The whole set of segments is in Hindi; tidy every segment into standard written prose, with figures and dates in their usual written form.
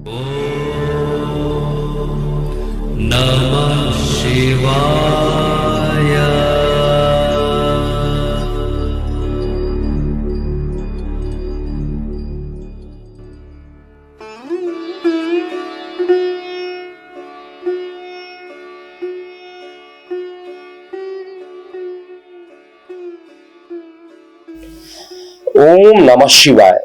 नमः शिवाय। ओम नमः शिवाय।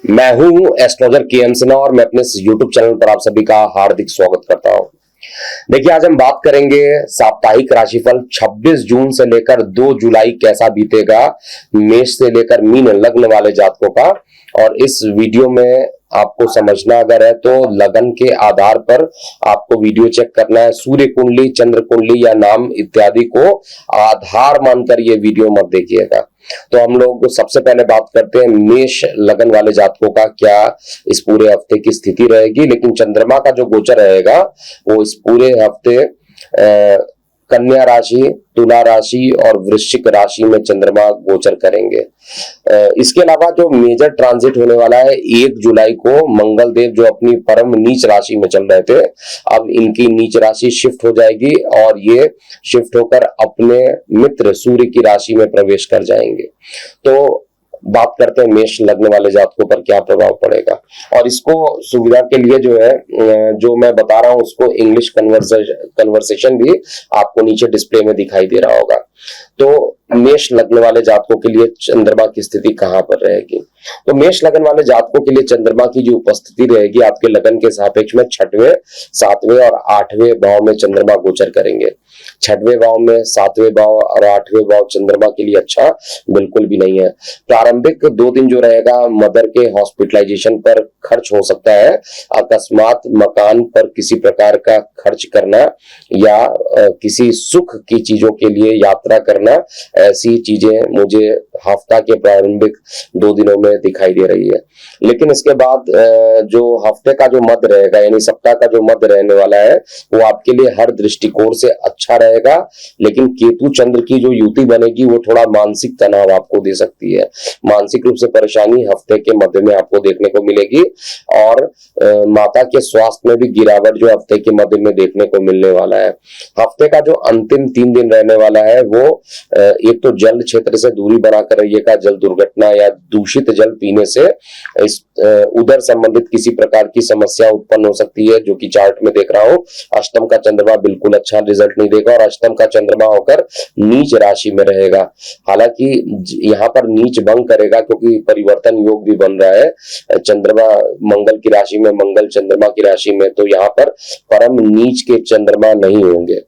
मैं हूं एस्ट्रोलॉजर के.एम. सिन्हा और मैं अपने यूट्यूब चैनल पर आप सभी का हार्दिक स्वागत करता हूं। देखिए, आज हम बात करेंगे साप्ताहिक राशिफल 26 जून से लेकर 2 जुलाई कैसा बीतेगा मेष से लेकर मीन लग्न वाले जातकों का। और इस वीडियो में आपको समझना अगर है तो लगन के आधार पर आपको वीडियो चेक करना है। सूर्य कुंडली, चंद्र कुंडली या नाम इत्यादि को आधार मानकर ये वीडियो मत देखिएगा। तो हम लोग सबसे पहले बात करते हैं मेष लगन वाले जातकों का क्या इस पूरे हफ्ते की स्थिति रहेगी। लेकिन चंद्रमा का जो गोचर रहेगा वो इस पूरे हफ्ते कन्या राशि, तुला राशि और वृश्चिक राशि में चंद्रमा गोचर करेंगे। इसके अलावा जो मेजर ट्रांजिट होने वाला है 1 जुलाई को मंगल देव जो अपनी परम नीच राशि में चल रहे थे, अब इनकी नीच राशि शिफ्ट हो जाएगी और ये शिफ्ट होकर अपने मित्र सूर्य की राशि में प्रवेश कर जाएंगे। तो बात करते हैं मेष लग्न वाले जातकों पर क्या प्रभाव पड़ेगा। और इसको सुविधा के लिए जो है जो मैं बता रहा हूं उसको इंग्लिश कन्वर्सेशन भी आपको नीचे डिस्प्ले में दिखाई दे रहा होगा। तो मेष लग्न वाले जातकों के लिए चंद्रमा की स्थिति कहां पर रहेगी। तो मेष लगन वाले जातकों के लिए चंद्रमा की जो उपस्थिति रहेगी आपके लगन के सापेक्ष में 6वें, 7वें और 8वें भाव में चंद्रमा गोचर करेंगे। 6वें भाव में, 7वें भाव और 8वें भाव चंद्रमा के लिए अच्छा बिल्कुल भी नहीं है। प्रारंभिक 2 दिन जो रहेगा मदर के हॉस्पिटलाइजेशन पर खर्च हो सकता है। अकस्मात मकान पर किसी प्रकार का खर्च करना या किसी सुख की चीजों के लिए यात्रा करना, ऐसी चीजें मुझे हफ्ता के प्रारंभिक 2 दिनों में दिखाई दे रही है। लेकिन इसके बाद जो हफ्ते का जो मध्य रहेगा यानी सप्ताह का जो मध्य रहने वाला है वो आपके लिए हर दृष्टिकोण से अच्छा रहेगा। लेकिन केतु चंद्र की जो युति बनेगी वो थोड़ा मानसिक तनाव आपको दे सकती है। मानसिक रूप से परेशानी हफ्ते के मध्य में आपको देखने को मिलेगी और माता के स्वास्थ्य में भी गिरावट जो हफ्ते के मध्य में देखने को मिलने वाला है। हफ्ते का जो अंतिम 3 दिन रहने वाला है वो एक तो जल क्षेत्र से दूरी बनाकर रहिएगा। जल दुर्घटना या दूषित जल पीने से इस उदर संबंधित किसी प्रकार की समस्या उत्पन्न हो सकती है, जो कि चार्ट में देख रहा हूं। अष्टम का चंद्रमा बिल्कुल अच्छा रिजल्ट नहीं देगा और अष्टम का चंद्रमा होकर नीच राशि में रहेगा। हालांकि यहाँ पर नीच भंग करेगा क्योंकि परिवर्तन योग भी बन रहा है। चंद्रमा मंगल की राशि में, मंगल चंद्रमा की राशि में, तो यहाँ पर परम नीच के चंद्रमा नहीं होंगे।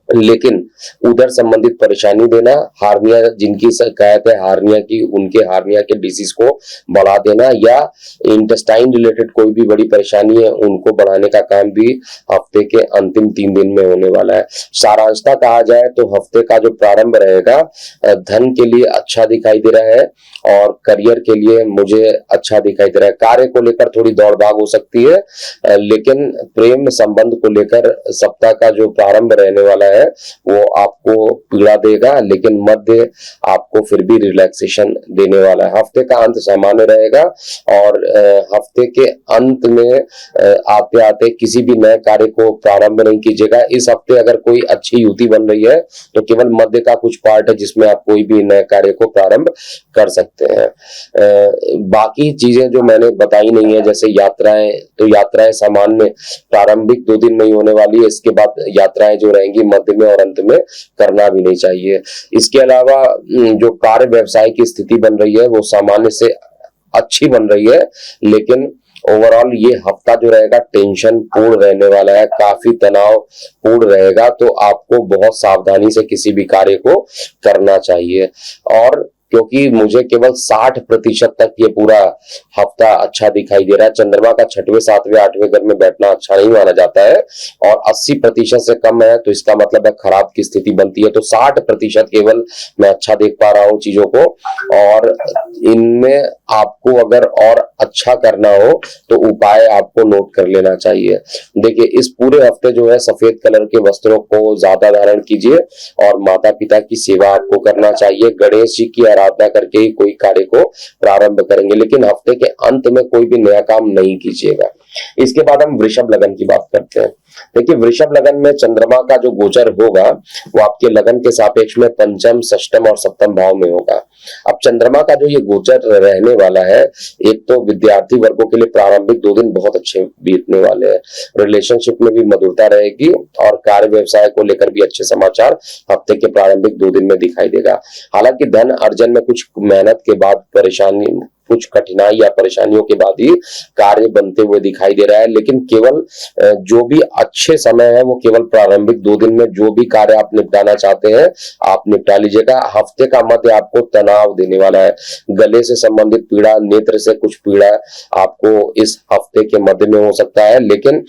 लेकिन उधर संबंधित परेशानी देना, हार्निया जिनकी शिकायत है हार्निया की, उनके हार्निया के डिसीज को बढ़ा देना या इंटेस्टाइन रिलेटेड कोई भी बड़ी परेशानी है उनको बढ़ाने का काम भी हफ्ते के अंतिम 3 दिन में होने वाला है। सारांशता कहा जाए तो हफ्ते का जो प्रारंभ रहेगा धन के लिए अच्छा दिखाई दे रहा है और करियर के लिए मुझे अच्छा दिखाई दे रहा है। कार्य को लेकर थोड़ी दौड़ भाग हो सकती है, लेकिन प्रेम संबंध को लेकर सप्ताह का जो प्रारंभ रहने वाला है वो आपको पीड़ा देगा, लेकिन मध्य आपको फिर भी रिलैक्सेशन देने वाला है। हफ्ते का अंत सामान्य रहेगा और हफ्ते के अंत में आते आते किसी भी नए कार्य को प्रारंभ नहीं कीजिएगा। इस हफ्ते अगर कोई अच्छी युति बन रही है तो केवल मध्य का कुछ पार्ट है जिसमें आप कोई भी नए कार्य को प्रारंभ कर सकते हैं। बाकी चीजें जो मैंने बताई नहीं है जैसे यात्राएं, तो यात्राएं सामान्य प्रारंभिक 2 दिन में ही होने वाली है। इसके बाद यात्राएं जो रहेंगी मध्य में और अंत में करना भी नहीं चाहिए। इसके अलावा जो कार्य व्यवसाय की स्थिति बन रही है वो सामान्य से अच्छी बन रही है, लेकिन ओवरऑल ये हफ्ता जो रहेगा टेंशन पूर्ण रहने वाला है, काफी तनाव पूर्ण रहेगा। तो आपको बहुत सावधानी से किसी भी कार्य को करना चाहिए। और क्योंकि मुझे केवल 60% तक ये पूरा हफ्ता अच्छा दिखाई दे रहा है, चंद्रमा का 6वें, 7वें, 8वें घर में बैठना अच्छा नहीं माना जाता है और 80% से कम है तो इसका मतलब है खराब की स्थिति बनती है। तो 60% केवल मैं अच्छा देख पा रहा हूं चीजों को, और इनमें आपको अगर और अच्छा करना हो तो उपाय आपको नोट कर लेना चाहिए। देखिए, इस पूरे हफ्ते जो है सफेद कलर के वस्त्रों को ज्यादा धारण कीजिए और माता पिता की सेवा आपको करना चाहिए। गणेश जी की आराधना करके ही कोई कार्य को प्रारंभ करेंगे, लेकिन हफ्ते के अंत में कोई भी नया काम नहीं कीजिएगा। इसके बाद हम वृषभ लगन की बात करते हैं। देखिए वृषभ लगन में चंद्रमा का जो गोचर होगा वो आपके लगन के सापेक्ष में पंचम, षष्टम और सप्तम भाव में होगा। अब चंद्रमा का जो ये गोचर रहने वाला है, एक तो विद्यार्थी वर्गों के लिए प्रारंभिक 2 दिन बहुत अच्छे बीतने वाले हैं, रिलेशनशिप में भी मधुरता रहेगी और कार्य व्यवसाय को लेकर भी अच्छे समाचार हफ्ते के प्रारंभिक 2 दिन में दिखाई देगा। हालांकि धन अर्जन में कुछ मेहनत के बाद परेशानी, कुछ कठिनाई या परेशानियों के बाद ही कार्य बनते हुए दिखाई दे रहा है, लेकिन केवल जो भी अच्छे समय है वो केवल प्रारंभिक 2 दिन में जो भी कार्य आप निपटाना चाहते हैं आप निपटा लीजिएगा। हफ्ते का मध्य आपको तनाव देने वाला है, गले से संबंधित पीड़ा, नेत्र से कुछ पीड़ा आपको इस हफ्ते के मध्य में हो सकता है, लेकिन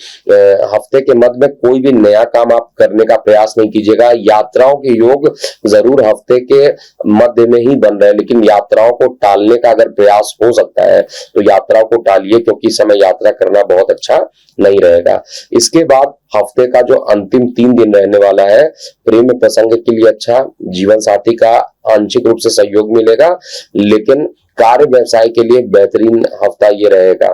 हफ्ते के मध्य में कोई भी नया काम आप करने का प्रयास नहीं कीजिएगा। यात्राओं के योग जरूर हफ्ते के मध्य में ही बन रहे हैं, लेकिन यात्राओं को टालने का अगर प्रयास हो सकता है तो यात्राओं को टालिए, क्योंकि इस समय यात्रा करना बहुत अच्छा नहीं रहेगा। इसके बाद हफ्ते का जो अंतिम 3 दिन रहने वाला है, प्रेम प्रसंग के लिए अच्छा, जीवन साथी का आंशिक रूप से सहयोग मिलेगा, लेकिन कार्य व्यवसाय के लिए बेहतरीन हफ्ता ये रहेगा।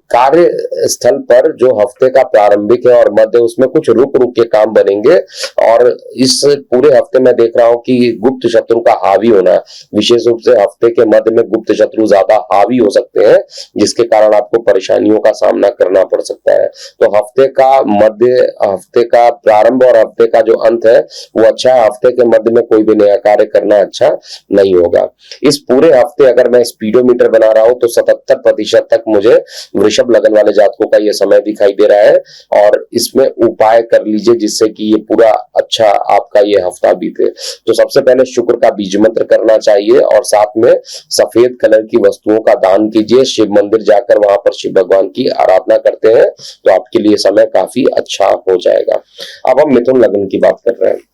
कार्य स्थल पर जो हफ्ते का प्रारंभिक है और मध्य, उसमें कुछ रुक रुक के काम बनेंगे और इस पूरे हफ्ते में देख रहा हूं कि गुप्त शत्रु का हावी होना, विशेष रूप से हफ्ते के मध्य में गुप्त शत्रु ज्यादा हावी हो सकते हैं, जिसके कारण आपको परेशानियों का सामना करना पड़ सकता है। तो हफ्ते का मध्य, हफ्ते का प्रारंभ और हफ्ते का जो अंत है वो अच्छा है। हफ्ते के मध्य में कोई भी नया कार्य करना अच्छा नहीं होगा। इस पूरे हफ्ते अगर मैं स्पीडोमीटर बना रहा हूं तो 77% तक मुझे वृषभ लगन वाले जातकों का ये समय दिखाई दे रहा है, और इसमें उपाय कर लीजिए जिससे कि ये पूरा अच्छा आपका ये हफ्ता बीते। तो सबसे पहले शुक्र का बीज मंत्र करना चाहिए और साथ में सफेद कलर की वस्तुओं का दान कीजिए। शिव मंदिर जाकर वहां पर शिव भगवान की आराधना करते हैं तो आपके लिए समय काफी अच्छा हो जाएगा। अब हम मिथुन लगन की बात कर रहे हैं।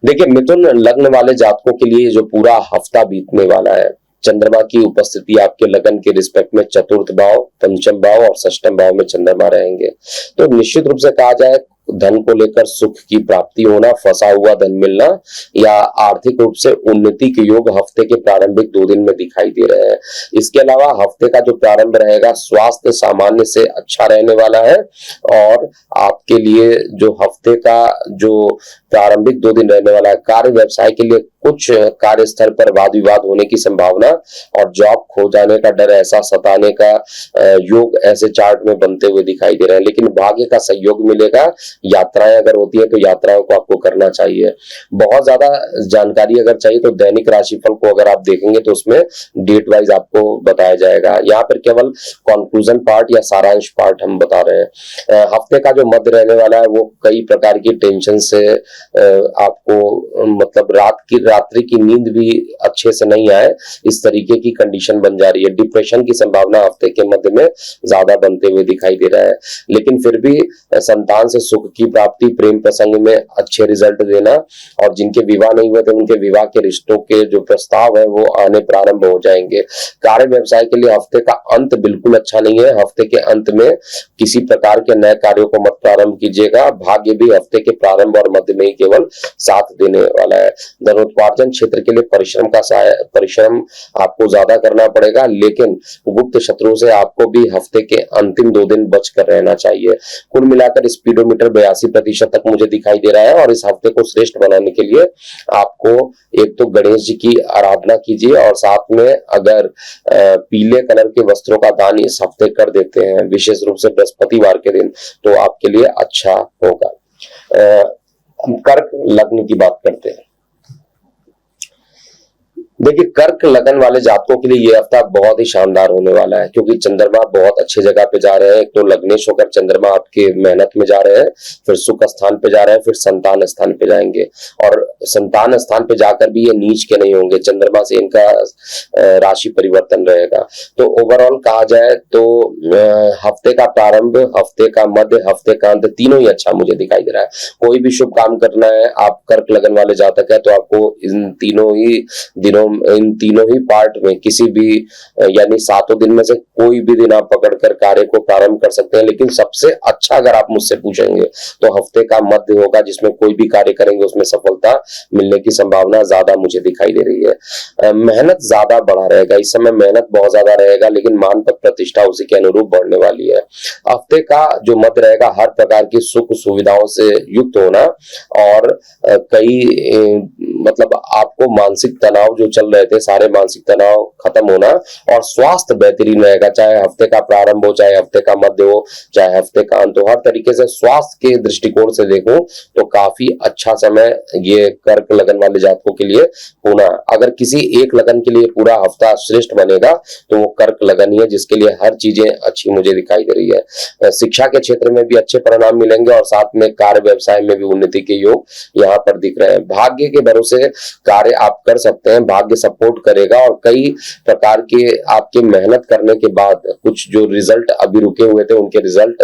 देखिए मिथुन लग्न वाले जातकों के लिए जो पूरा हफ्ता बीतने वाला है, चंद्रमा की उपस्थिति आपके लगन के रिस्पेक्ट में चतुर्थ भाव, पंचम भाव और षष्ठम भाव में चंद्रमा रहेंगे। तो निश्चित रूप से कहा जाए धन को लेकर सुख की प्राप्ति होना, फंसा हुआ धन मिलना या आर्थिक रूप से उन्नति के योग हफ्ते के प्रारंभिक 2 दिन में दिखाई दे रहे हैं। इसके अलावा हफ्ते का जो प्रारंभ रहेगा स्वास्थ्य सामान्य से अच्छा रहने वाला है, और आपके लिए जो हफ्ते का जो प्रारंभिक 2 दिन रहने वाला है, कार्य व्यवसाय के लिए कुछ कार्यस्थल पर वाद विवाद होने की संभावना और जॉब खो जाने का डर, ऐसा सताने का योग ऐसे चार्ट में बनते हुए दिखाई दे रहे हैं, लेकिन भाग्य का सहयोग मिलेगा। यात्राएं अगर होती है तो यात्राओं को आपको करना चाहिए। बहुत ज्यादा जानकारी अगर चाहिए तो दैनिक राशिफल को अगर आप देखेंगे तो उसमें डेट वाइज आपको बताया जाएगा। यहाँ पर केवल कंक्लूजन पार्ट या सारांश पार्ट हम बता रहे हैं। हफ्ते का जो मध्य रहने वाला है वो कई प्रकार की टेंशन से आपको मतलब रात्रि की नींद भी अच्छे से नहीं आए, इस तरीके की कंडीशन बन जा रही है। डिप्रेशन की संभावना हफ्ते के मध्य में ज्यादा बनते हुए दिखाई दे रहा है, लेकिन फिर भी संतान से सुख की प्राप्ति, प्रेम प्रसंग में अच्छे रिजल्ट देना, और जिनके विवाह नहीं हुए थे उनके विवाह के रिश्तों के जो प्रस्ताव है वो आने प्रारंभ हो जाएंगे। कार्य व्यवसाय के लिए हफ्ते का अंत बिल्कुल अच्छा नहीं है। हफ्ते के अंत में किसी प्रकार के नए कार्यों को मत प्रारंभ कीजिएगा। भाग्य भी हफ्ते के प्रारंभ और मध्य में ही केवल साथ देने वाला है। धनोत्पार्जन क्षेत्र के लिए परिश्रम आपको ज्यादा करना पड़ेगा, लेकिन गुप्त शत्रुओं से आपको भी हफ्ते के अंतिम 2 दिन बच कर रहना चाहिए। कुल मिलाकर स्पीडोमीटर 82% तक मुझे दिखाई दे रहा है, और इस हफ्ते को श्रेष्ठ बनाने के लिए आपको एक तो गणेश जी की आराधना कीजिए, और साथ में अगर पीले कलर के वस्त्रों का दान इस हफ्ते कर देते हैं, विशेष रूप से बृहस्पतिवार के दिन, तो आपके लिए अच्छा होगा। कर्क लग्न की बात करते हैं। देखिए कर्क लगन वाले जातकों के लिए यह हफ्ता बहुत ही शानदार होने वाला है, क्योंकि चंद्रमा बहुत अच्छे जगह पे जा रहे हैं। एक तो लग्नेश होकर चंद्रमा आपके मेहनत में जा रहे हैं, फिर सुख स्थान पे जा रहे हैं, फिर संतान स्थान पे जाएंगे, और संतान स्थान पे जाकर भी ये नीच के नहीं होंगे, चंद्रमा से इनका राशि परिवर्तन रहेगा। तो ओवरऑल कहा जाए तो हफ्ते का प्रारंभ, हफ्ते का मध्य, हफ्ते का अंत तीनों ही अच्छा मुझे दिखाई दे रहा है। कोई भी शुभ काम करना है, आप कर्क लगन वाले जातक है तो आपको इन तीनों ही दिनों इन तीनों ही पार्ट में किसी भी यानी 7 दिन में से कोई भी दिन आप पकड़कर कार्य को प्रारंभ कर सकते हैं, लेकिन सबसे अच्छा अगर आप मुझसे पूछेंगे तो हफ्ते का मध्य होगा जिसमें कोई भी कार्य करेंगे उसमें सफलता मिलने की संभावना ज्यादा मुझे दिखाई दे रही है। मेहनत ज्यादा बढ़ा रहेगा, इस समय मेहनत बहुत ज्यादा रहेगा, लेकिन मान पद प्रतिष्ठा उसी के अनुरूप बढ़ने वाली है। हफ्ते का जो मध्य रहेगा हर प्रकार की सुख सुविधाओं से युक्त होना और मतलब आपको मानसिक तनाव जो चल रहे थे सारे मानसिक तनाव खत्म होना और स्वास्थ्य बेहतरीन रहेगा, चाहे हफ्ते का प्रारंभ हो, चाहे हफ्ते का मध्य हो, चाहे हफ्ते का अंत हो। हर तरीके से स्वास्थ्य के दृष्टिकोण से देखूं तो काफी अच्छा समय ये कर्क लगन वाले जातकों के लिए होना। अगर किसी एक लगन के लिए पूरा हफ्ता श्रेष्ठ बनेगा तो वो कर्क लगन ही है, जिसके लिए हर चीजें अच्छी मुझे दिखाई दे रही है। शिक्षा के क्षेत्र में भी अच्छे परिणाम मिलेंगे और साथ में कार्य व्यवसाय में भी उन्नति के योग यहाँ पर दिख रहे हैं। भाग्य के भरोसे कार्य आप कर सकते हैं, भाग्य सपोर्ट करेगा और कई प्रकार के आपके मेहनत करने के बाद कुछ जो रिजल्ट अभी रुके हुए थे उनके रिजल्ट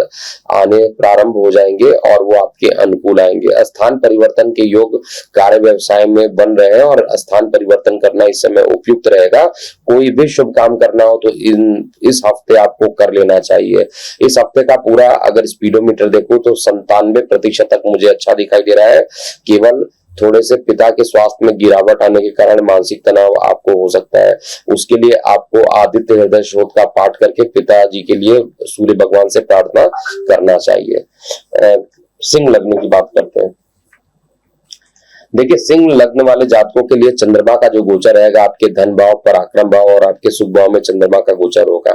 आने प्रारंभ हो जाएंगे और वो आपके अनुकूल आएंगे। स्थान परिवर्तन के योग कार्य व्यवसाय में बन रहे हैं और स्थान परिवर्तन करना इस समय उपयुक्त रहेगा। कोई भी शुभ काम करना हो तो इस हफ्ते आपको कर लेना चाहिए। इस हफ्ते का पूरा अगर स्पीडोमीटर देखूं तो 97% तक मुझे अच्छा दिखाई दे रहा है। केवल थोड़े से पिता के स्वास्थ्य में गिरावट आने के कारण मानसिक तनाव आपको हो सकता है। उसके लिए आपको आदित्य हृदय स्रोत का पाठ करके पिताजी के लिए सूर्य भगवान से प्रार्थना करना चाहिए। सिंह लग्न की बात करते हैं। देखिए, सिंह लग्न वाले जातकों के लिए चंद्रमा का जो गोचर रहेगा आपके धन भाव, पराक्रम भाव और आपके सुख भाव में चंद्रमा का गोचर होगा।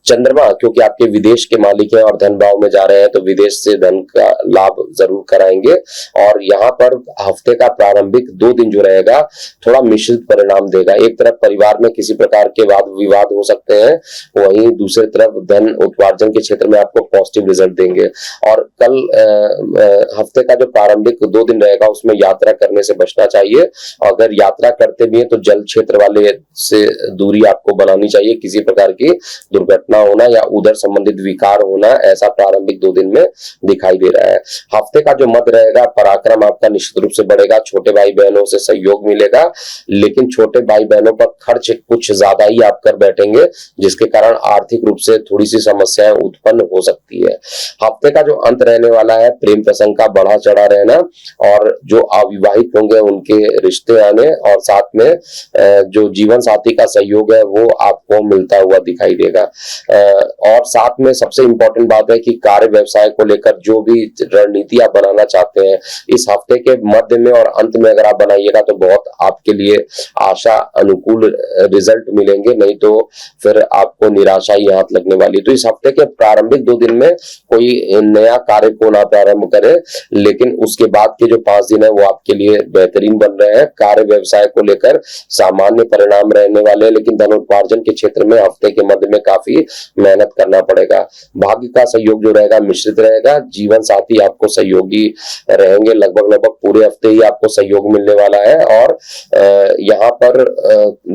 चंद्रमा क्योंकि आपके विदेश के मालिक हैं और धन भाव में जा रहे हैं तो विदेश से धन का लाभ जरूर कराएंगे। और यहाँ पर हफ्ते का प्रारंभिक 2 दिन जो रहेगा थोड़ा मिश्रित परिणाम देगा। एक तरफ परिवार में किसी प्रकार के वाद विवाद हो सकते हैं, वहीं दूसरी तरफ धन उपार्जन के क्षेत्र में आपको पॉजिटिव रिजल्ट देंगे। और कल हफ्ते का जो प्रारंभिक 2 दिन रहेगा उसमें यात्रा करने से बचना चाहिए। अगर यात्रा करते भी हैं तो जल क्षेत्र वाले से दूरी आपको बनानी चाहिए। किसी प्रकार की दुर्घटना होना या उधर संबंधित विकार होना ऐसा प्रारंभिक 2 दिन में दिखाई दे रहा है। हफ्ते का जो मध्य रहेगा पराक्रम आपका निश्चित रूप से बढ़ेगा, छोटे भाई बहनों से सहयोग मिलेगा, लेकिन छोटे भाई बहनों पर खर्च कुछ ज्यादा ही आप कर बैठेंगे जिसके कारण आर्थिक रूप से थोड़ी सी समस्याएं उत्पन्न हो सकती है। हफ्ते का जो अंत रहने वाला है प्रेम प्रसंग का बढ़ा चढ़ा रहना और जो अविवाहित होंगे उनके रिश्ते आने और साथ में जो जीवन साथी का सहयोग है वो आपको मिलता हुआ दिखाई देगा। और साथ में सबसे इंपॉर्टेंट बात है कि कार्य व्यवसाय को लेकर जो भी रणनीति आप बनाना चाहते हैं इस हफ्ते के मध्य में और अंत में अगर आप बनाइएगा तो बहुत आपके लिए आशा अनुकूल रिजल्ट मिलेंगे, नहीं तो फिर आपको निराशा ही हाथ लगने वाली। तो इस हफ्ते के प्रारंभिक 2 दिन में कोई नया कार्य को ना प्रारंभ करें, लेकिन उसके बाद के जो 5 दिन है वो आपके लिए बेहतरीन बन रहे हैं। कार्य व्यवसाय को लेकर सामान्य परिणाम रहने वाले हैं, लेकिन धन उपार्जन के क्षेत्र में हफ्ते के मध्य में काफी मेहनत करना पड़ेगा। भाग्य का सहयोग जो रहेगा मिश्रित रहेगा, जीवन साथी आपको सहयोगी रहेंगे, लगभग पूरे हफ्ते ही आपको सहयोग मिलने वाला है। और यहाँ पर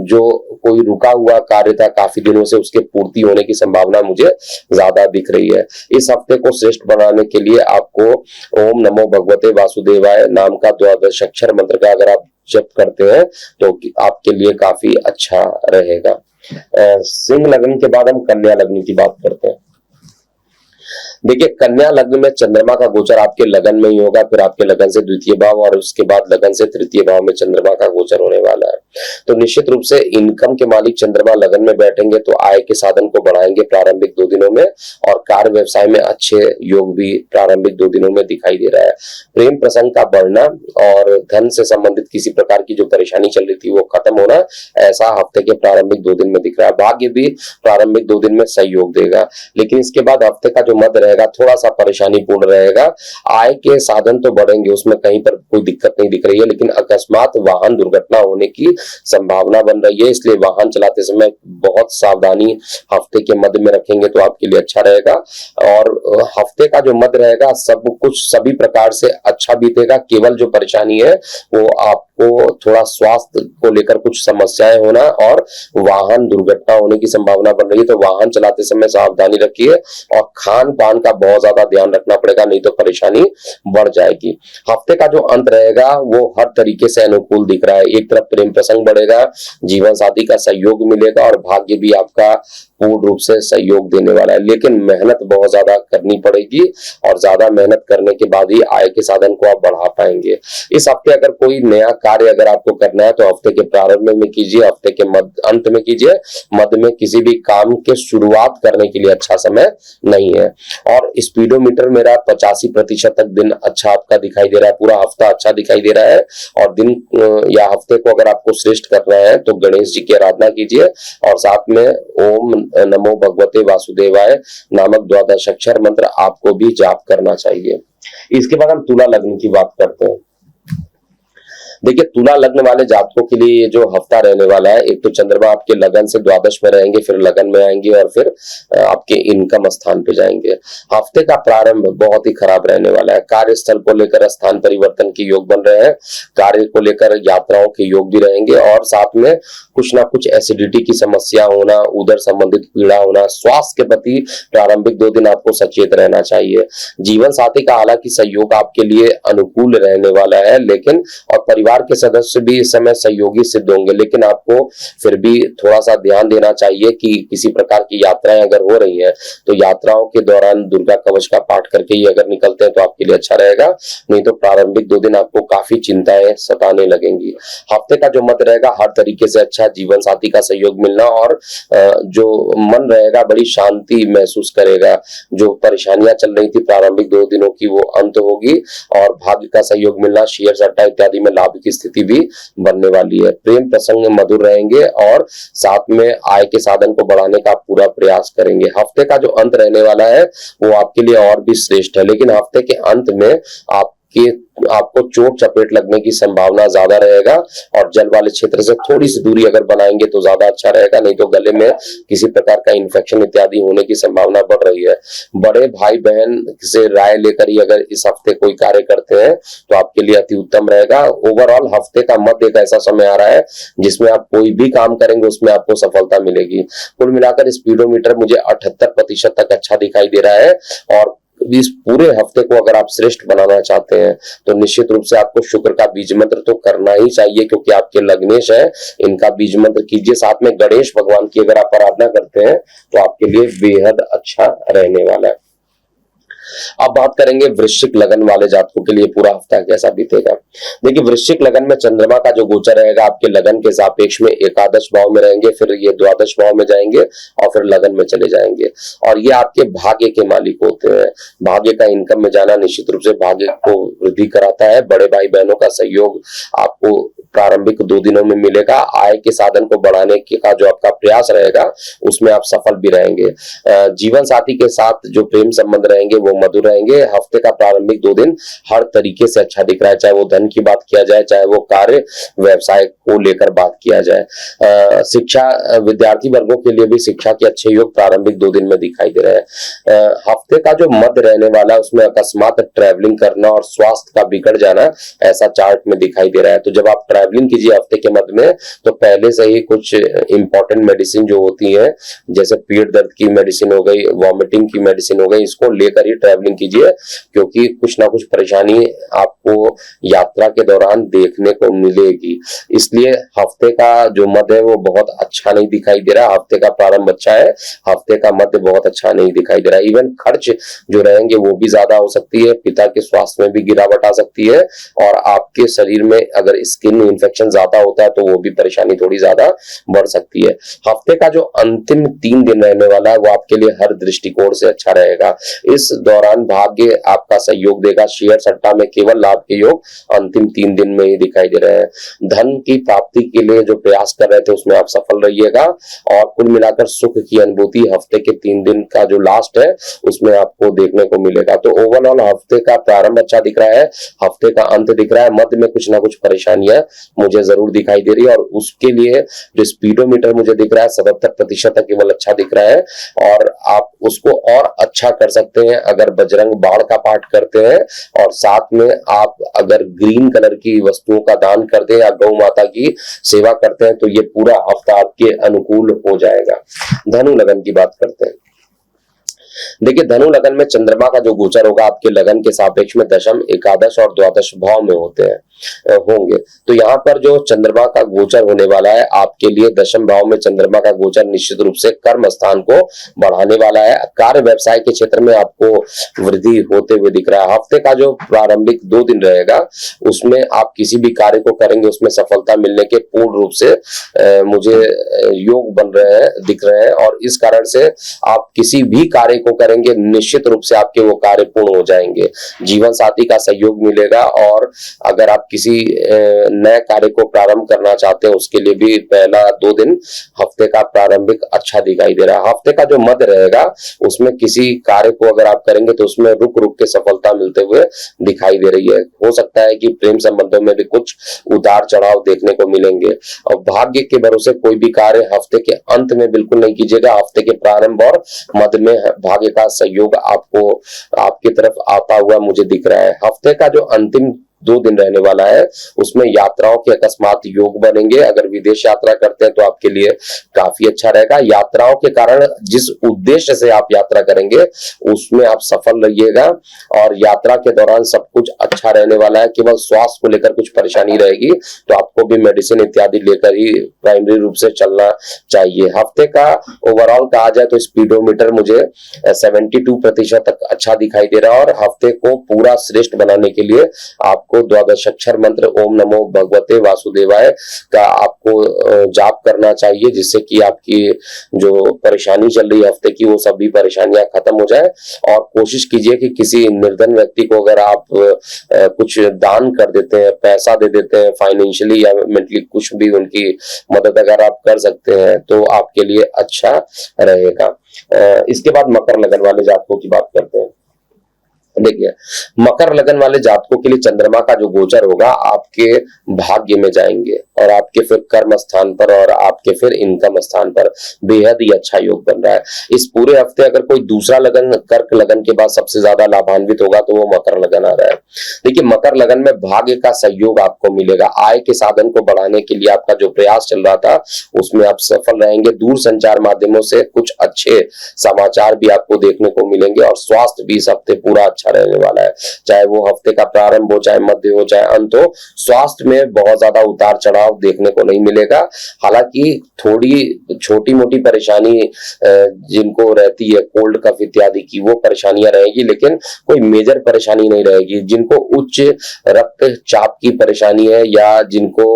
जो कोई रुका हुआ कार्य था काफी दिनों से उसके पूर्ति होने की संभावना मुझे ज्यादा दिख रही है। इस हफ्ते को श्रेष्ठ बनाने के लिए आपको ओम नमो भगवते वासुदेवाय नाम का 12 अक्षर मंत्र का अगर आप जप करते हैं तो आपके लिए काफी अच्छा रहेगा। सिंह लग्न के बाद हम कन्या लग्न की बात करते हैं। देखिए, कन्या लग्न में चंद्रमा का गोचर आपके लगन में ही होगा, फिर आपके लगन से द्वितीय भाव और उसके बाद लगन से तृतीय भाव में चंद्रमा का गोचर होने वाला है। तो निश्चित रूप से इनकम के मालिक चंद्रमा लगन में बैठेंगे तो आय के साधन को बढ़ाएंगे प्रारंभिक 2 दिनों में और कार्य व्यवसाय में अच्छे योग भी प्रारंभिक 2 दिनों में दिखाई दे रहा है। प्रेम प्रसंग का बढ़ना और धन से संबंधित किसी प्रकार की जो परेशानी चल रही थी वो खत्म होना ऐसा हफ्ते के प्रारंभिक 2 दिन में दिख रहा है। भाग्य भी प्रारंभिक 2 दिन में सहयोग देगा, लेकिन इसके बाद हफ्ते का जो मध्य रहेगा थोड़ा सा परेशानी पूर्ण रहेगा। आय के साधन तो बढ़ेंगे, उसमें कहीं पर कोई दिक्कत नहीं दिख रही है, लेकिन अकस्मात वाहन दुर्घटना होने की संभावना बन रही है, इसलिए वाहन चलाते समय बहुत सावधानी हफ्ते के मध्य में रखेंगे तो आपके लिए अच्छा रहेगा। और हफ्ते का जो मध्य रहेगा सब कुछ सभी प्रकार से अच्छा बीतेगा, केवल जो परेशानी है वो आप आपको थोड़ा स्वास्थ्य को लेकर कुछ समस्याएं होना और वाहन दुर्घटना होने की संभावना बन रही है, तो वाहन चलाते समय सावधानी रखिए और खान पान का बहुत ज्यादा ध्यान रखना पड़ेगा, नहीं तो परेशानी बढ़ जाएगी। हफ्ते का जो अंत रहेगा वो हर तरीके से अनुकूल दिख रहा है। एक तरफ प्रेम प्रसंग बढ़ेगा, जीवन साथी का सहयोग मिलेगा और भाग्य भी आपका पूर्ण रूप से सहयोग देने वाला है, लेकिन मेहनत बहुत ज्यादा करनी पड़ेगी और ज्यादा मेहनत करने के बाद ही आय के साधन को आप बढ़ा पाएंगे। इस हफ्ते अगर कोई नया कार्य अगर आपको करना है तो हफ्ते के प्रारंभ में कीजिए, हफ्ते के अंत में कीजिए, मध्य में किसी भी काम के शुरुआत करने के लिए अच्छा समय नहीं है। और स्पीडोमीटर मेरा 85% तक दिन अच्छा आपका दिखाई दे रहा है, पूरा हफ्ता अच्छा दिखाई दे रहा है। और दिन या हफ्ते को अगर आपको श्रेष्ठ करना है तो गणेश जी की आराधना कीजिए और साथ में ओम नमो भगवते वासुदेवाय नामक 12 अक्षर मंत्र आपको भी जाप करना चाहिए। इसके बाद हम तुला लग्न की बात करते हैं। देखिए, तुला लग्न वाले जातकों के लिए ये जो हफ्ता रहने वाला है, एक तो चंद्रमा आपके लगन से द्वादश में रहेंगे, फिर लगन में आएंगे और फिर आपके इनकम स्थान पे जाएंगे। हफ्ते का प्रारंभ बहुत ही खराब रहने वाला है। कार्यस्थल को लेकर स्थान परिवर्तन के योग बन रहे हैं, कार्य को लेकर यात्राओं के योग भी रहेंगे और साथ में कुछ ना कुछ एसिडिटी की समस्या होना, उदर संबंधित पीड़ा होना। स्वास्थ्य के प्रति प्रारंभिक 2 दिन आपको सचेत रहना चाहिए। जीवन साथी का हालांकि सहयोग आपके लिए अनुकूल रहने वाला है, लेकिन और परिवार के सदस्य भी इस समय सहयोगी सिद्ध होंगे, लेकिन आपको फिर भी थोड़ा सा ध्यान देना चाहिए कि किसी प्रकार की यात्राएं अगर हो रही हैं तो यात्राओं के दौरान दुर्गा कवच का पाठ करके ही अगर निकलते हैं तो आपके लिए अच्छा रहेगा, नहीं तो प्रारंभिक 2 दिन आपको काफी चिंताएं सताने लगेंगी। हफ्ते का जो मत रहेगा हर तरीके से अच्छा, जीवन साथी का सहयोग मिलना और जो मन रहेगा बड़ी शांति महसूस करेगा। जो परेशानियां चल रही थी प्रारंभिक 2 दिनों की वो अंत होगी और भाग्य का सहयोग मिलना, शेयर सट्टा इत्यादि में लाभ की स्थिति भी बनने वाली है। प्रेम प्रसंग मधुर रहेंगे और साथ में आय के साधन को बढ़ाने का पूरा प्रयास करेंगे। हफ्ते का जो अंत रहने वाला है वो आपके लिए और भी श्रेष्ठ है, लेकिन हफ्ते के अंत में आपको चोट चपेट लगने की संभावना ज्यादा रहेगा और जल वाले क्षेत्र से थोड़ी सी दूरी अगर बनाएंगे तो ज्यादा अच्छा रहेगा, नहीं तो गले में किसी प्रकार का इन्फेक्शन इत्यादि होने की संभावना बढ़ रही है। बड़े भाई बहन से राय लेकर ही अगर इस हफ्ते कोई कार्य करते हैं तो आपके लिए अति उत्तम रहेगा। ओवरऑल हफ्ते का मध्य एक ऐसा समय आ रहा है जिसमें आप कोई भी काम करेंगे उसमें आपको सफलता मिलेगी। कुल मिलाकर स्पीडोमीटर मुझे 78% तक अच्छा दिखाई दे रहा है और इस पूरे हफ्ते को अगर आप श्रेष्ठ बनाना चाहते हैं तो निश्चित रूप से आपको शुक्र का बीज मंत्र तो करना ही चाहिए, क्योंकि आपके लग्नेश है, इनका बीज मंत्र कीजिए। साथ में गणेश भगवान की अगर आप आराधना करते हैं तो आपके लिए बेहद अच्छा रहने वाला है। अब बात करेंगे वृश्चिक लगन वाले जातकों के लिए पूरा हफ्ता कैसा बीतेगा। देखिए, वृश्चिक लगन में चंद्रमा का जो गोचर रहेगा आपके लगन के सापेक्ष में एकादश भाव में रहेंगे, फिर ये द्वादश भाव में जाएंगे और फिर लगन में चले जाएंगे और ये आपके भाग्य के मालिक होते हैं। भाग्य का इनकम में जाना निश्चित रूप से भाग्य को वृद्धि कराता है। बड़े भाई बहनों का सहयोग आपको प्रारंभिक 2 दिनों में मिलेगा। आय के साधन को बढ़ाने का जो आपका प्रयास रहेगा उसमें आप सफल भी रहेंगे। जीवन साथी के साथ जो प्रेम संबंध रहेंगे वो मधुर रहेंगे। हफ्ते का प्रारंभिक 2 दिन हर तरीके से अच्छा दिख रहा है, चाहे वो धन की बात किया जाए, चाहे वो कार्य व्यवसाय को लेकर बात किया जाए। शिक्षा विद्यार्थी वर्गों के लिए भी शिक्षा के अच्छे योग प्रारंभिक 2 दिन में दिखाई दे रहे हैं। हफ्ते का जो मध्य रहने वाला है उसमें अकस्मात ट्रैवलिंग करना और स्वास्थ्य का बिगड़ जाना ऐसा चार्ट में दिखाई दे रहा है। तो जब आप ट्रैवलिंग कीजिए हफ्ते के मध्य में तो पहले से ही कुछ इंपॉर्टेंट मेडिसिन जो होती है, जैसे पेट दर्द की मेडिसिन हो गई, वॉमिटिंग की मेडिसिन हो गई, इसको लेकर ही ट्रैवलिंग कीजिए, क्योंकि कुछ ना कुछ परेशानी आपको यात्रा के दौरान देखने को मिलेगी। इसलिए हफ्ते का जो मध्य है वो बहुत अच्छा नहीं दिखाई दे रहा। हफ्ते का प्रारंभ अच्छा है, हफ्ते का मध्य बहुत अच्छा नहीं दिखाई दे रहा। इवन खर्च जो रहेंगे वो भी ज्यादा हो सकती है, पिता के स्वास्थ्य में भी गिरावट आ सकती है और आपके शरीर में अगर स्किन इन्फेक्शन ज्यादा होता है तो वो भी परेशानी थोड़ी ज्यादा बढ़ सकती है। हफ्ते का जो अंतिम 3 दिन रहने वाला है वो आपके लिए हर दृष्टिकोण से अच्छा रहेगा। इस दौरान भाग्य आपका सहयोग देगा। शेयर सट्टा में केवल लाभ के योग अंतिम 3 दिन में ही दिखाई दे रहे हैं। धन की प्राप्ति के लिए जो प्रयास कर रहे थे उसमें आप सफल रहिएगा और कुल मिलाकर सुख की अनुभूति हफ्ते के 3 दिन का जो लास्ट है उसमें आपको देखने को मिलेगा। तो ओवरऑल हफ्ते का प्रारंभ अच्छा दिख रहा है, हफ्ते का अंत दिख रहा है, मध्य में कुछ ना कुछ परेशानियां मुझे जरूर दिखाई दे रही है और उसके लिए जो स्पीडोमीटर मुझे दिख रहा है 77% तक केवल अच्छा दिख रहा है और आप उसको और अच्छा कर सकते हैं अगर अगर बजरंग बाण का पाठ करते हैं और साथ में आप अगर ग्रीन कलर की वस्तुओं का दान करते हैं या गौ माता की सेवा करते हैं तो ये पूरा हफ्ता आपके अनुकूल हो जाएगा। धनु लगन की बात करते हैं। देखिए धनु लगन में चंद्रमा का जो गोचर होगा आपके लगन के सापेक्ष में दशम, एकादश और द्वादश भाव में होंगे। तो यहाँ पर जो चंद्रमा का गोचर होने वाला है आपके लिए दशम भाव में चंद्रमा का गोचर निश्चित रूप से कर्म स्थान को बढ़ाने वाला है। कार्य व्यवसाय के क्षेत्र में आपको वृद्धि होते हुए दिख रहा है। हफ्ते का जो प्रारंभिक 2 दिन रहेगा उसमें आप किसी भी कार्य को करेंगे उसमें सफलता मिलने के पूर्ण रूप से मुझे योग बन रहे हैं, दिख रहे हैं और इस कारण से आप किसी भी कार्य को करेंगे निश्चित रूप से आपके वो कार्य पूर्ण हो जाएंगे। जीवन साथी का सहयोग मिलेगा और अगर आप किसी नए कार्य को प्रारंभ करना चाहते हैं उसके लिए भी पहला 2 दिन हफ्ते का प्रारंभिक अच्छा दिखाई दे रहा है। हफ्ते का जो मध्य रहेगा उसमें किसी कार्य को अगर आप करेंगे तो उसमें रुक रुक के सफलता मिलते हुए दिखाई दे रही है। हो सकता है कि प्रेम संबंधों में भी कुछ उतार चढ़ाव देखने को मिलेंगे और भाग्य के भरोसे कोई भी कार्य हफ्ते के अंत में बिल्कुल नहीं कीजिएगा। हफ्ते के प्रारंभ और मध्य में भाग्य का सहयोग आपको आपकी तरफ आता हुआ मुझे दिख रहा है। हफ्ते का जो अंतिम 2 दिन रहने वाला है उसमें यात्राओं के अकस्मात योग बनेंगे। अगर विदेश यात्रा करते हैं तो आपके लिए काफी अच्छा रहेगा। यात्राओं के कारण जिस उद्देश्य से आप यात्रा करेंगे उसमें आप सफल रहिएगा और यात्रा के दौरान सब कुछ अच्छा रहने वाला है। केवल स्वास्थ्य को लेकर कुछ परेशानी रहेगी तो आपको भी मेडिसिन इत्यादि लेकर ही प्राइमरी रूप से चलना चाहिए। हफ्ते का ओवरऑल कहा जाए तो स्पीडोमीटर मुझे 72% तक अच्छा दिखाई दे रहा है और हफ्ते को पूरा श्रेष्ठ बनाने के लिए आपको द्वादशाक्षर मंत्र ओम नमो भगवते वासुदेवाय का आपको जाप करना चाहिए जिससे कि आपकी जो परेशानी चल रही है हफ्ते की वो सभी परेशानियां खत्म हो जाए। और कोशिश कीजिए कि किसी निर्धन व्यक्ति को अगर आप कुछ दान कर देते हैं, पैसा दे देते हैं, फाइनेंशियली या मेंटली कुछ भी उनकी मदद अगर आप कर सकते हैं तो आपके लिए अच्छा रहेगा। इसके बाद मकर लगन वाले जातकों की बात करते हैं। देखिए मकर लगन वाले जातकों के लिए चंद्रमा का जो गोचर होगा आपके भाग्य में जाएंगे और आपके फिर कर्म स्थान पर और आपके फिर इनकम स्थान पर बेहद ही अच्छा योग बन रहा है। इस पूरे हफ्ते अगर कोई दूसरा लगन कर्क लगन के बाद सबसे ज्यादा लाभान्वित होगा तो वो मकर लगन आ रहा है। देखिए मकर लगन में भाग्य का सहयोग आपको मिलेगा। आय के साधन को बढ़ाने के लिए आपका जो प्रयास चल रहा था उसमें आप सफल रहेंगे। दूर संचार माध्यमों से कुछ अच्छे समाचार भी आपको देखने को मिलेंगे और स्वास्थ्य भी इस हफ्ते पूरा अच्छा रहने वाला है। चाहे वो हफ्ते का प्रारंभ हो, चाहे मध्य हो, चाहे अंत हो, स्वास्थ्य में बहुत ज्यादा उतार चढ़ाव देखने को नहीं मिलेगा। हालांकि थोड़ी छोटी मोटी परेशानी जिनको रहती है कोल्ड कफ इत्यादि की वो परेशानियां रहेगी लेकिन कोई मेजर परेशानी नहीं रहेगी। जिनको उच्च रक्तचाप की परेशानी है या जिनको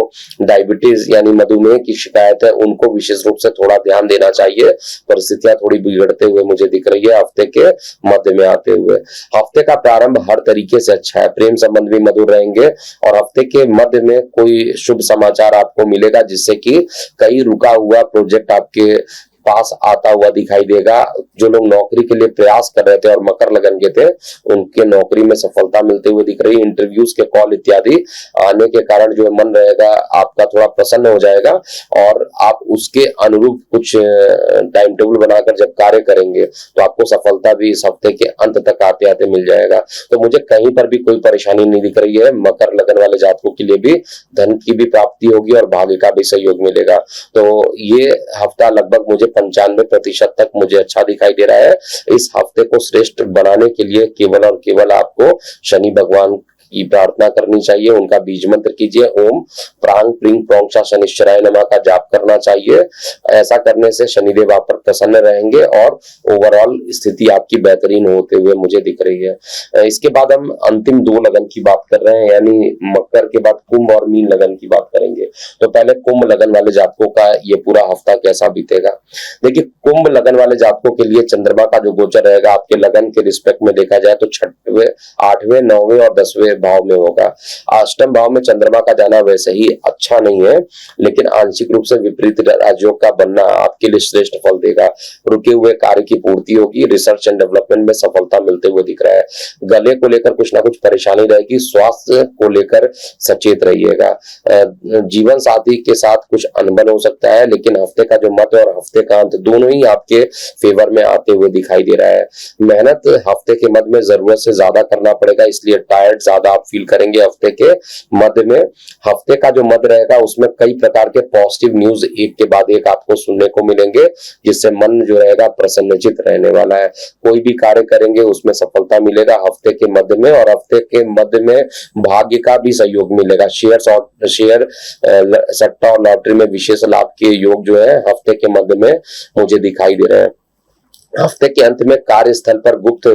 डायबिटीज यानी मधुमेह की शिकायत है उनको विशेष रूप से थोड़ा ध्यान देना चाहिए। परिस्थितियां थोड़ी बिगड़ते हुए मुझे दिख रही है हफ्ते के मध्य में आते हुए। हफ्ते का प्रारंभ हर तरीके से अच्छा है, प्रेम संबंध भी मधुर रहेंगे और हफ्ते के मध्य में कोई शुभ समाचार आपको मिलेगा जिससे कि कई रुका हुआ प्रोजेक्ट आपके पास आता हुआ दिखाई देगा। जो लोग नौकरी के लिए प्रयास कर रहे थे और मकर लगन के थे उनके नौकरी में सफलता मिलते हुए दिख रही है। इंटरव्यूज के कॉल इत्यादि आने के कारण जो मन रहेगा आपका थोड़ा प्रसन्न हो जाएगा और आप उसके अनुरूप कुछ टाइम टेबल बनाकर जब कार्य करेंगे तो आपको सफलता भी इस हफ्ते के अंत तक आते आते मिल जाएगा। तो मुझे कहीं पर भी कोई परेशानी नहीं दिख रही है। मकर लगन वाले जातकों के लिए भी धन की भी प्राप्ति होगी और भाग्य का भी सहयोग मिलेगा। तो ये हफ्ता लगभग मुझे 95% तक मुझे अच्छा दिखाई दे रहा है। इस हफ्ते को श्रेष्ठ बनाने के लिए केवल और केवल आपको शनि भगवान की प्रार्थना करनी चाहिए। उनका बीज मंत्र कीजिए, ओम प्रांग प्रिंग प्रोंक्षा शनिश्चराय नमः का जाप करना चाहिए। ऐसा करने से शनिदेव आप पर प्रसन्न रहेंगे और ओवरऑल स्थिति आपकी बेहतरीन होते हुए मुझे दिख रही है। इसके बाद हम अंतिम 2 लगन की बात कर रहे हैं यानी मकर के बाद कुंभ और मीन लगन की बात करेंगे। तो पहले कुंभ लगन वाले जातकों का ये पूरा हफ्ता कैसा बीतेगा। देखिए कुंभ लगन वाले जातकों के लिए चंद्रमा का जो गोचर रहेगा आपके लगन के रिस्पेक्ट में देखा जाए तो 6वें 8वें 9वें और 10वें भाव में होगा। अष्टम भाव में चंद्रमा का जाना वैसे ही अच्छा नहीं है लेकिन आंशिक रूप से विपरीत राजयोग का बनना आपके लिए श्रेष्ठ फल देगा। रुके हुए कार्य की पूर्ति होगी। रिसर्च एंड डेवलपमेंट में सफलता मिलते हुए दिख रहा है। गले को लेकर कुछ ना कुछ परेशानी रहेगी। स्वास्थ्य को लेकर सचेत रहिएगा। जीवन साथी के साथ कुछ अनबन हो सकता है, लेकिन हफ्ते का जो मध्य और हफ्ते का अंत दोनों ही आपके फेवर में आते हुए दिखाई दे रहा है। मेहनत हफ्ते के मध्य में जरूरत से ज्यादा करना पड़ेगा, इसलिए टायर्ड ज्यादा आप फील करेंगे हफ्ते के मध्य में। हफ्ते का जो मध्य रहेगा उसमें कई प्रकार के पॉजिटिव न्यूज एक के बाद एक आपको सुनने को मिलेंगे, जिससे मन जो रहेगा प्रसन्नचित रहने वाला है। कोई भी कार्य करेंगे उसमें सफलता मिलेगा हफ्ते के मध्य में, और हफ्ते के मध्य में भाग्य का भी सहयोग मिलेगा। शेयर सट्टा और लॉटरी में विशेष लाभ के योग जो है हफ्ते के मध्य में मुझे दिखाई दे रहे हैं। हफ्ते के अंत में कार्यस्थल पर गुप्त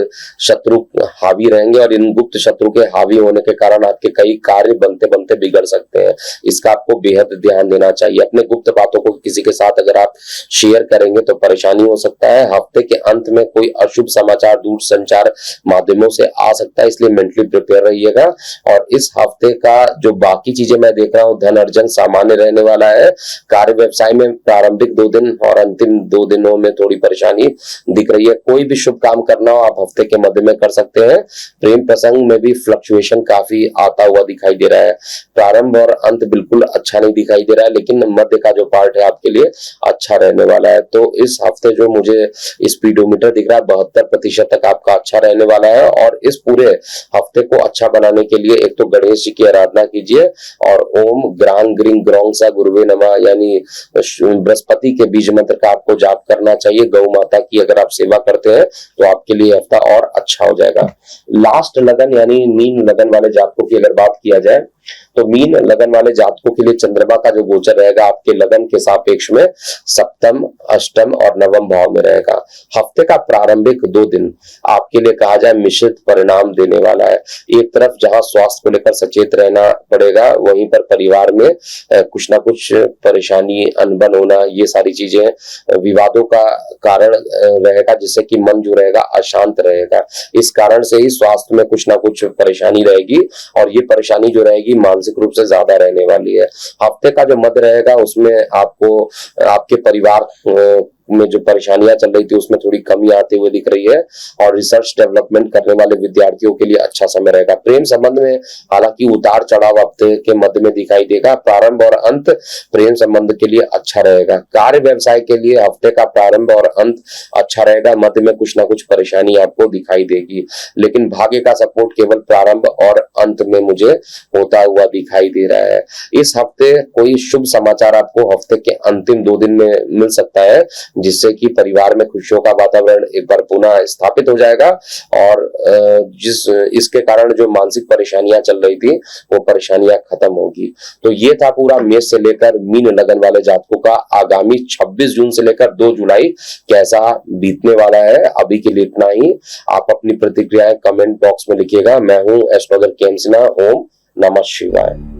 शत्रु हावी रहेंगे, और इन गुप्त शत्रु के हावी होने के कारण आपके कई कार्य बनते बनते बिगड़ सकते हैं। इसका आपको बेहद ध्यान देना चाहिए। अपने गुप्त बातों को किसी के साथ अगर आप शेयर करेंगे तो परेशानी हो सकता है। हफ्ते के अंत में कोई अशुभ समाचार दूर संचार माध्यमों से आ सकता है, इसलिए मेंटली प्रिपेयर रहिएगा। और इस हफ्ते का जो बाकी चीजें मैं देख रहा हूँ, धन अर्जन सामान्य रहने वाला है। कार्य व्यवसाय में प्रारंभिक 2 दिन और अंतिम 2 दिनों में थोड़ी परेशानी दिख रही है। कोई भी शुभ काम करना हो आप हफ्ते के मध्य में कर सकते हैं। प्रेम प्रसंग में भी फ्लक्चुएशन काफी आता हुआ दिखाई दे रहा है। प्रारंभ और अंत बिल्कुल अच्छा नहीं दिखाई दे रहा है, लेकिन मध्य का जो पार्ट है आपके लिए अच्छा रहने वाला है। तो इस हफ्ते जो मुझे स्पीडोमीटर दिख रहा है 72% तक आपका अच्छा रहने वाला है। और इस पूरे हफ्ते को अच्छा बनाने के लिए एक तो गणेश जी की आराधना कीजिए, और ओम ग्रांग ग्रिंग ग्रोंग सा गुरुवे नमः यानी बृहस्पति के बीज मंत्र का आपको जाप करना चाहिए। गौ माता की अगर आप सेवा करते हैं तो आपके लिए हफ्ता और अच्छा हो जाएगा। लास्ट लगन यानी मीन लगन वाले जातकों की अगर बात किया जाए तो मीन लगन वाले जातकों के लिए चंद्रमा का जो गोचर रहेगा आपके लगन के सापेक्ष में सप्तम, अष्टम और नवम भाव में रहेगा। हफ्ते का प्रारंभिक 2 दिन आपके लिए कहा जाए मिश्रित परिणाम देने वाला है। एक तरफ जहां स्वास्थ्य को लेकर सचेत रहना पड़ेगा, वहीं पर परिवार में कुछ ना कुछ परेशानी, अनबन होना, ये सारी चीजें विवादों का कारण रहेगा, जिससे कि मन जो रहेगा अशांत रहेगा। इस कारण से ही स्वास्थ्य में कुछ ना कुछ परेशानी रहेगी, और ये परेशानी जो रहेगी मानसिक रूप से ज्यादा रहने वाली है। हफ्ते का जो मध्य रहेगा उसमें आपको आपके परिवार में जो परेशानियां चल रही थी उसमें थोड़ी कमी आते हुए दिख रही है, और रिसर्च डेवलपमेंट करने वाले विद्यार्थियों के लिए अच्छा समय रहेगा। प्रेम संबंध में हालांकि उतार चढ़ाव हफ्ते के मध्य में दिखाई देगा। प्रारंभ और अंत प्रेम संबंध के लिए अच्छा रहेगा। कार्य व्यवसाय के लिए हफ्ते का प्रारंभ और अंत अच्छा रहेगा। मध्य में कुछ ना कुछ परेशानी आपको दिखाई देगी, लेकिन भाग्य का सपोर्ट केवल प्रारंभ और अंत में मुझे होता हुआ दिखाई दे रहा है। इस हफ्ते कोई शुभ समाचार आपको हफ्ते के अंतिम 2 दिन में मिल सकता है, जिससे कि परिवार में खुशियों का वातावरण एक बार पुनः स्थापित हो जाएगा, और इसके कारण जो मानसिक परेशानियां चल रही थी वो परेशानियां खत्म होगी। तो ये था पूरा मेष से लेकर मीन लगन वाले जातकों का आगामी 26 जून से लेकर 2 जुलाई कैसा बीतने वाला है। अभी के लिए इतना ही। आप अपनी प्रतिक्रियाएं कमेंट बॉक्स में लिखिएगा। मैं हूं एस्ट्रोलॉजर के एम सिन्हा। ओम नमः शिवाय।